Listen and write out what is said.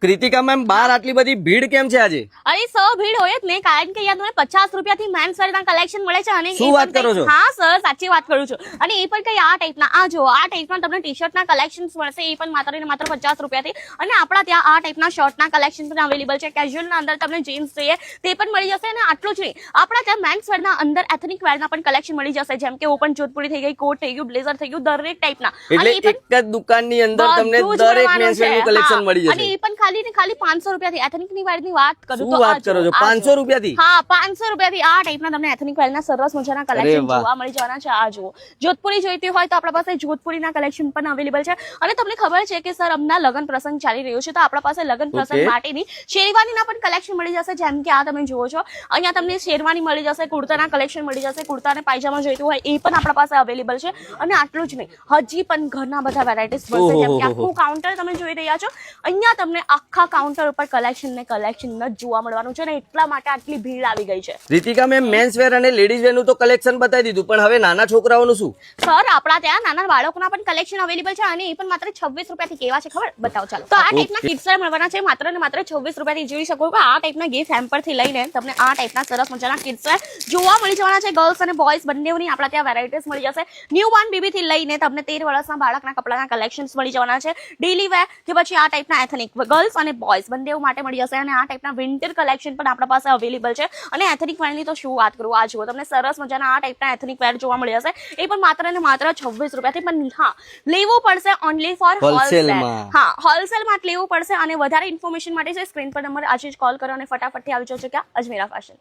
Kritika ma'am બહાર આટલી બધી ભીડ કેમ છે આજે? અરે સર ભીડ હોય જ ને, કારણ કે અહીંયા તમને 50 રૂપિયાથી મેન્સ વેરના કલેક્શન મળે છે. અને શું વાત કરો છો? હા સર, સાચી વાત કરું છું. અને એ પણ કઈ આ ટાઈપના, આ જો આ ટાઈપના તમને ટી શર્ટના કલેક્શન્સ મળશે, એ પણ માત્ર ને માત્ર 50 રૂપિયાથી. અને આપણા ત્યાં આ ટાઈપના શર્ટના કલેક્શન પણ અવેલેબલ છે. કેઝ્યુઅલના અંદર તમને જીન્સ જોઈએ તે પણ મળી જશે. અને આટલું જ નહીં, આપણા ત્યાં મેન્સ વેરના અંદર એથનિક વેરના પણ કલેક્શન મળી જશે, જેમ કે ઓપન જોધપુરી થઈ ગઈ, કોટ થઈ ગયું, બ્લેઝર થઈ ગયું, દરેક ટાઈપના. એટલે એક જ દુકાનની અંદર તમને દરેક મેન્સ વેરનું કલેક્શન મળી જશે. અને એ પણ ખાલી ને ખાલી 500 રૂપિયાથી. એથનિક ની વેરની વાત કરું શું તો વાત કરો છો? 500 રૂપિયાથી? હા, 500 રૂપિયાથી આ ટાઈપના તમને એથનિક વેરના સરસ મજાના કલેક્શન જોવા મળી જવાના છે. આ જુઓ, જોધપુરી જોઈતી હોય તો આપણા પાસે જોધપુરીના કલેક્શન પણ અવેલેબલ છે. અને તમને ખબર છે કે સર હમણાં લગ્ન પ્રસંગ ચાલી રહ્યો છે, તો આપણા પાસે લગ્ન પ્રસંગ માટેની શેરવાનીના પણ કલેક્શન મળી જશે. જેમ કે આ તમે જુઓ છો, અહીંયા તમને શેરવાની મળી જશે, કુર્તાના કલેક્શન મળી જશે, કુર્તા અને પાયજામા જોઈતું હોય એ પણ આપણા પાસે અવેલેબલ છે. અને આટલું જ નહીં, હજી પણ ઘણા બધા વેરાયટીઝ મળશે. જેમ કે આખું કાઉન્ટર તમે જોઈ રહ્યા છો, અહીંયા તમને આખા કાઉન્ટર ઉપર કલેક્શન ને કલેક્શન જ જોવા મળવાનું છે. અને એટલા માટે આટલી ભીડ આવી ગઈ છે. રીતિકા મેમ મેન્સ વેર અને લેડીઝ વેર નું તો કલેક્શન બતાવી દીધું, પણ હવે નાના છોકરાઓનું શું? સર આપણા ત્યાં નાના બાળકોના પણ કલેક્શન અવેલેબલ છે. અને એ પણ માત્ર 26 રૂપિયાથી. કેવા છે ખબર? બતાવો ચાલો. તો આ ટાઈપના કિડ્સ વેર મળવાના છે માત્ર ને માત્ર 26 રૂપિયાથી. જોઈ શકો કે આ ટાઈપના ગિફ્ટ હેમ્પર થી લઈને તમને આ ટાઈપના સરસ મજાના કિડ્સ વેર જોવા મળી જવાના છે. ગર્લ્સ અને બોયઝ બંનેની આપણા ત્યાં વેરાયટીઝ મળી જશે. ન્યુ બોર્ન બેબી થી લઈને તમને 13 વર્ષના બાળકના કપડાના કલેક્શન્સ મળી જવાના છે. ડેલી વેર કે પછી આ ટાઈપના એથનિક ગર્લ્સ અને બોયઝ બંને માટે મળી જશે. અને આ ટાઈપના વિન્ટર કલેક્શન પણ આપણા પાસે અવેલેબલ છે. અને એથનિક વેરની તો શું વાત કરું, આ જુઓ તમને સરસ મજાના આ ટાઈપના એથનિક વેર જોવા મળી જશે. એ પણ માત્ર ને માત્ર 26 રૂપિયાથી. પણ હા, લેવું પડશે ઓનલી ફોર હોલસેલ. હા, હોલસેલમાં જ લેવું પડશે. અને વધારે ઇન્ફોર્મેશન માટે છે સ્ક્રીન પર નંબર આજે જ કોલ કરો અને ફટાફટથી આવી જજો. ક્યાં? અજમેરા ફેશન.